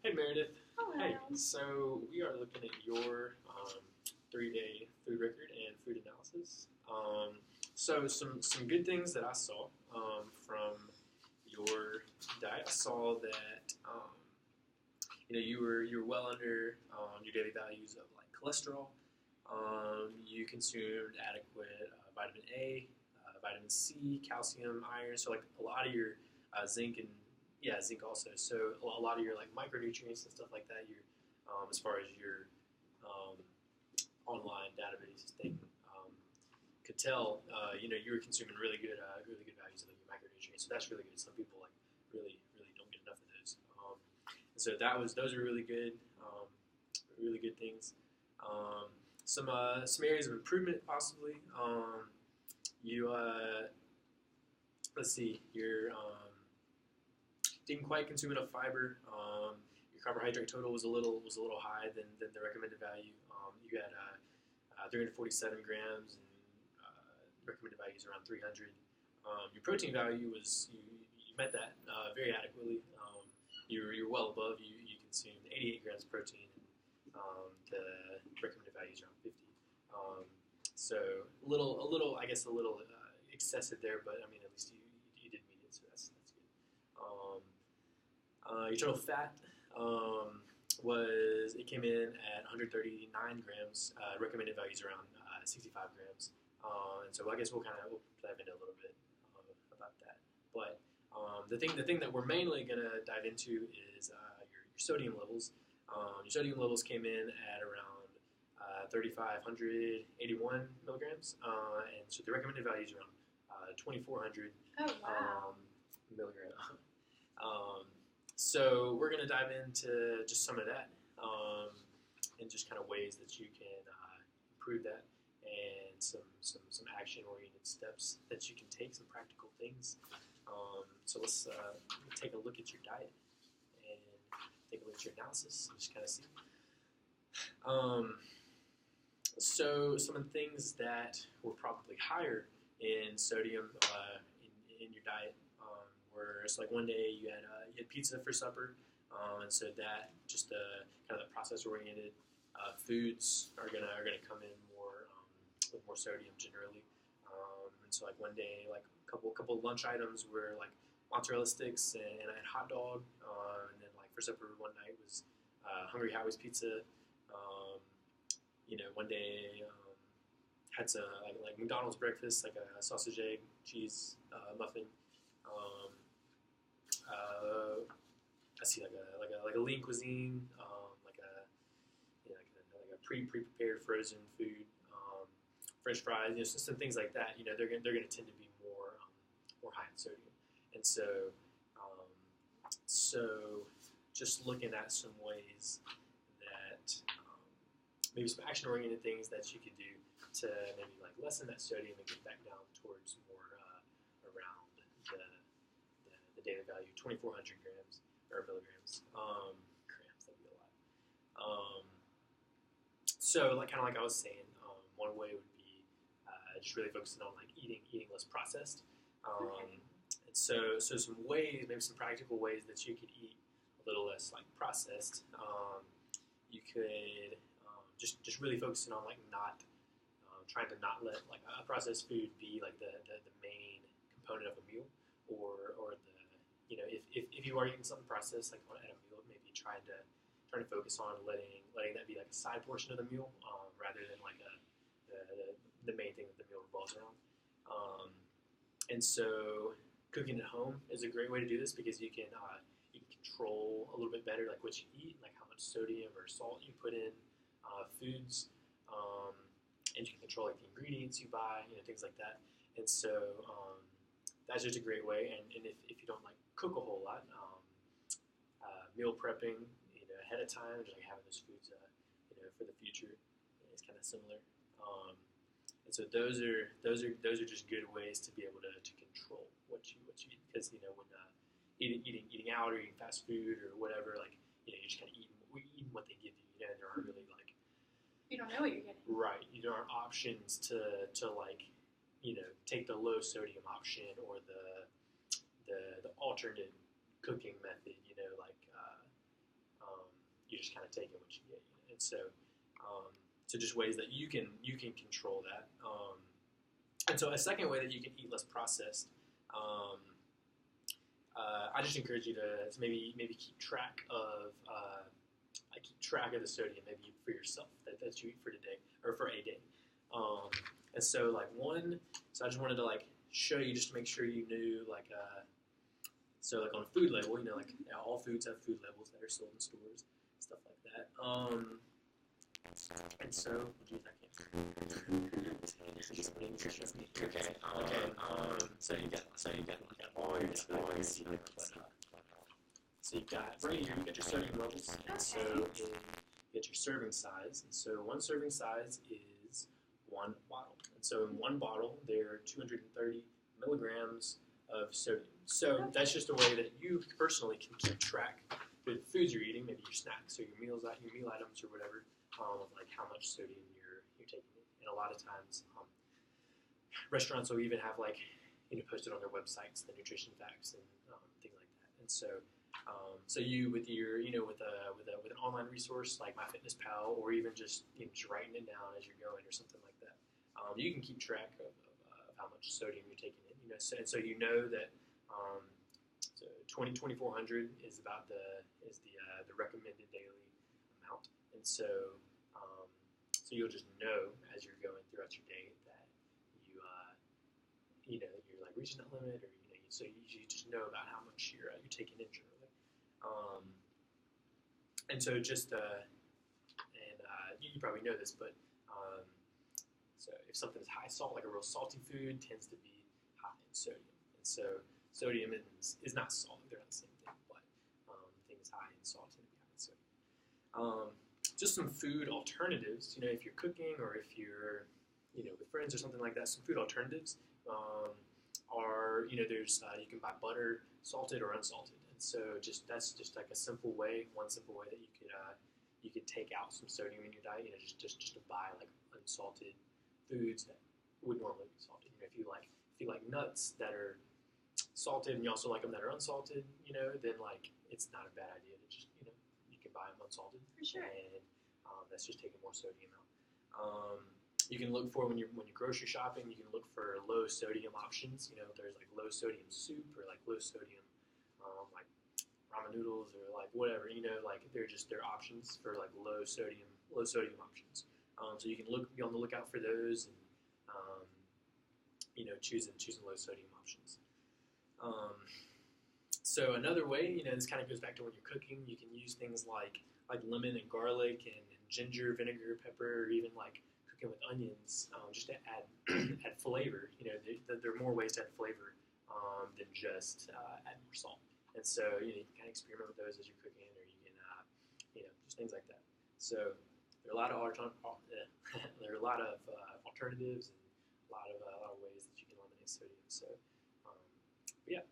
Hey Meredith. Hey, Hello. so we are looking at your 3-day food record and food analysis. So some good things that I saw from your diet. I saw that you were well under your daily values of like cholesterol. You consumed adequate vitamin A, vitamin C, calcium, iron. So like a lot of your zinc and zinc also. So a lot of your like micronutrients and stuff like that. Your as far as your um, online database thing could tell, you were consuming really good values of your micronutrients. So that's really good. Some people like really don't get enough of those. And so those are really good things. Um, some areas of improvement possibly. You let's see, you're didn't quite consume enough fiber. Your carbohydrate total was a little high than the recommended value. You had 347 grams, and recommended value is around 300. Your protein value you met that very adequately. You're well above. You consumed 88 grams of protein, and the recommended value is around 50. Um, so a little excessive there, but I mean at least you did meet it, so that's good. Your total fat it came in at 139 grams. Recommended values around 65 grams. And so I guess we'll dive into a little bit about that. But the thing that we're mainly gonna dive into is your sodium levels. Your sodium levels came in at around 3,581 milligrams, and so the recommended value is around 2,400 Oh, wow. milligrams. So we're going to dive into just some of that, and just kind of ways that you can improve that, and some action-oriented steps that you can take, some practical things. So let's take a look at your diet and take a look at your analysis and just kind of see. So some of the things that were probably higher in sodium in your diet were, so like one day you had pizza for supper, and so that just kind of the process oriented foods are gonna come in more with more sodium generally, and so like one day like a couple lunch items were like mozzarella sticks and I had hot dog, and then like for supper one night was Hungry Howie's pizza. One day had some like McDonald's breakfast, like a sausage, egg, cheese muffin. Um, I see like a lean cuisine, like a pre-prepared frozen food, French fries, some things like that. They're gonna tend to be more high in sodium, and so just looking at some ways that maybe some action-oriented things that you could do to maybe like lessen that sodium and get back down towards more around the daily value, 2,400 grams or milligrams. Grams, that'd be a lot. So like kind of like I was saying, one way would be just really focusing on like eating less processed. Okay. And so some ways, maybe some practical ways that you could eat a little less like processed. You could just really focusing on like not trying to not let like a processed food be like the main component of a meal, or the if you are eating something processed like at a meal, maybe trying to focus on letting that be like a side portion of the meal, rather than like the main thing that the meal revolves around. And so cooking at home is a great way to do this because you can control a little bit better like what you eat, like how much sodium or salt you put in foods, and you can control like the ingredients you buy, things like that. And so that's just a great way. And if you don't like cook a whole lot, meal prepping, ahead of time, just like having those foods, for the future, is kind of similar. And so those are just good ways to be able to control what you eat, because when eating out or eating fast food or whatever, like you're just kind of eating what they give you, and there aren't really like You don't know what you're getting. right, there aren't options to like take the low sodium option or the alternate cooking method, like just kind of taking what you get. And so, so just ways that you can control that. And so a second way that you can eat less processed, I just encourage you to maybe keep track of the sodium maybe for yourself that you eat for today or for a day. And so so I just wanted to show you just to make sure you knew so on a food label, all foods have food labels that are sold in stores, stuff like that. And so, geez, I can't. Okay. So you got all your foods. So you got right here. You got your sodium levels. And so you get your serving size. And so one serving size is one bottle. And so in one bottle, there are 230 milligrams of sodium. So that's just a way that you personally can keep track with the foods you're eating, maybe your snacks or your meal items or whatever, of how much sodium you're taking in. And a lot of times, restaurants will even have posted on their websites the nutrition facts and things like that. And so, so you with your with an online resource like MyFitnessPal or even just writing it down as you're going or something like that, you can keep track of how much sodium you're taking in. And so you know that so 2400 is about the recommended daily amount, and so so you'll just know as you're going throughout your day that you're reaching that limit, or so you just know about how much you're taking in generally. And so just you probably know this, but so if something is high salt, like a real salty food, tends to be high in sodium. And so sodium is not salt; they're not the same thing. But things high in salt tend to be high in sodium. Just some food alternatives. If you're cooking or if you're with friends or something like that, some food alternatives are there's you can buy butter, salted or unsalted. And so that's just like one simple way that you could take out some sodium in your diet. Just to buy unsalted foods that would normally be salted. If you like nuts that are salted and you also like them that are unsalted, then it's not a bad idea to just you can buy them unsalted. For sure. And that's just taking more sodium out. You can look for when you're grocery shopping. You can look for low sodium options. There's low sodium soup or low sodium ramen noodles or whatever. They're options for low sodium options. So you can be on the lookout for those and choosing low sodium options. So another way, this kind of goes back to when you're cooking. You can use things like lemon and garlic and ginger, vinegar, pepper, or even cooking with onions, just to add flavor. There are more ways to add flavor than just add more salt. And so you can kind of experiment with those as you're cooking, or you can just things like that. So there are a lot of alternatives and a lot of ways that you can eliminate sodium. So yeah.